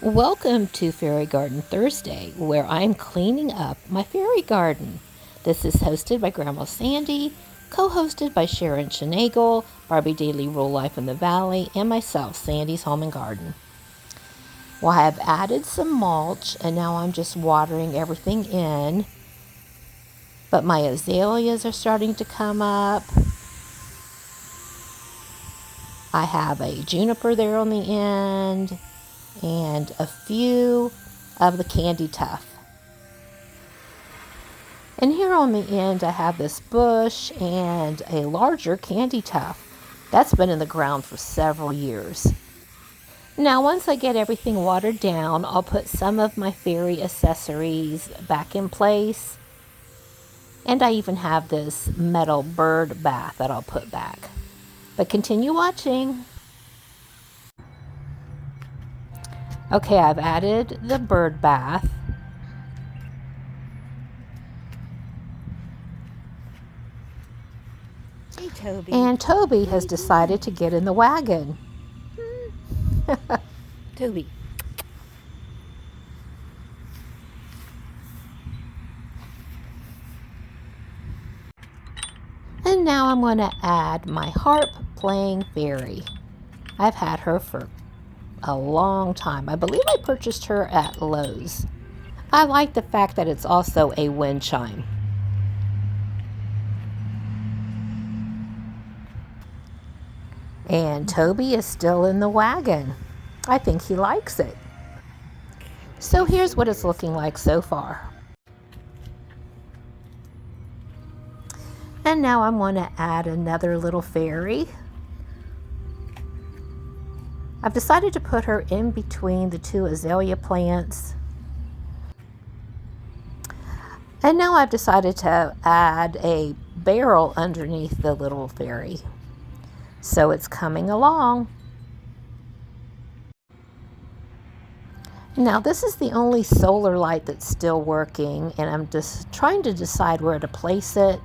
Welcome to Fairy Garden Thursday, where I'm cleaning up my fairy garden. This is hosted by Grandma Sandy, co-hosted by Sharon Shenagle, Barbie Daily Rural Life in the Valley, and myself, Sandy's Home and Garden. Well, I have added some mulch, and now I'm just watering everything in. But my azaleas are starting to come up. I have a juniper there on the end, and a few of the candy tuft. And here on the end, I have this bush and a larger candy tuft. That's been in the ground for several years. Now, once I get everything watered down, I'll put some of my fairy accessories back in place. And I even have this metal bird bath that I'll put back. But continue watching. Okay, I've added the bird bath. Hey, Toby. And Toby has decided to get in the wagon. Toby. And now I'm going to add my harp playing fairy. I've had her for a long time. I believe I purchased her at Lowe's. I like the fact that it's also a wind chime. And Toby is still in the wagon. I think he likes it. So here's what it's looking like so far. And now I'm going to add another little fairy. I've decided to put her in between the two azalea plants. And now I've decided to add a barrel underneath the little fairy. So it's coming along. Now this is the only solar light that's still working, and I'm just trying to decide where to place it.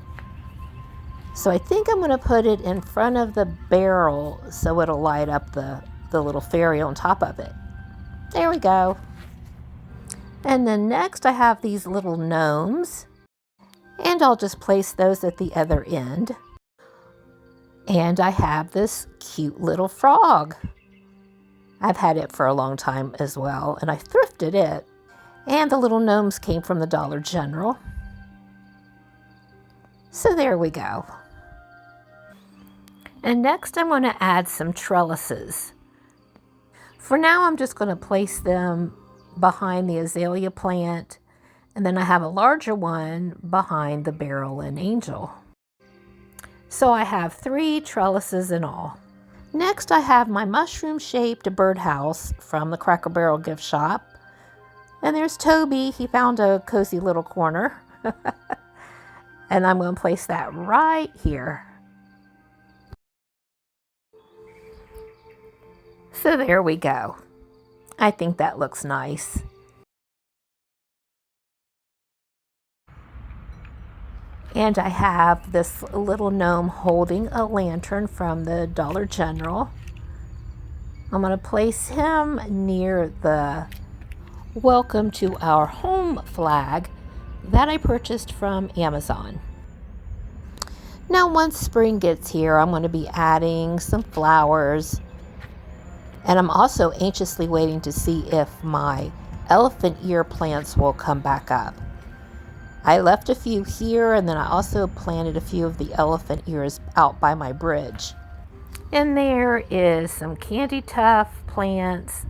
So I think I'm going to put it in front of the barrel so it'll light up the little fairy on top of it. There we go. And then next I have these little gnomes, and I'll just place those at the other end. And I have this cute little frog. I've had it for a long time as well, and I thrifted it. And the little gnomes came from the Dollar General. So there we go. And next I'm going to add some trellises. For now I'm just going to place them behind the azalea plant, and then I have a larger one behind the barrel and angel. So I have 3 trellises in all. Next I have my mushroom-shaped birdhouse from the Cracker Barrel gift shop. And there's Toby. He found a cozy little corner. And I'm going to place that right here. So there we go. I think that looks nice. And I have this little gnome holding a lantern from the Dollar General. I'm going to place him near the Welcome to Our Home flag that I purchased from Amazon. Now once spring gets here, I'm going to be adding some flowers. And I'm also anxiously waiting to see if my elephant ear plants will come back up. I left a few here, and then I also planted a few of the elephant ears out by my bridge. And there is some candy tuft plants,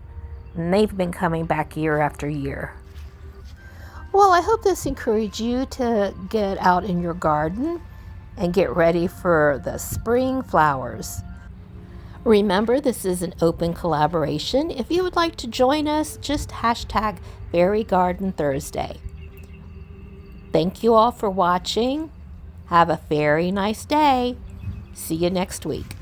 and they've been coming back year after year. Well, I hope this encouraged you to get out in your garden and get ready for the spring flowers. Remember, this is an open collaboration. If you would like to join us, just hashtag Fairy Garden Thursday. Thank you all for watching. Have a very nice day. See you next week.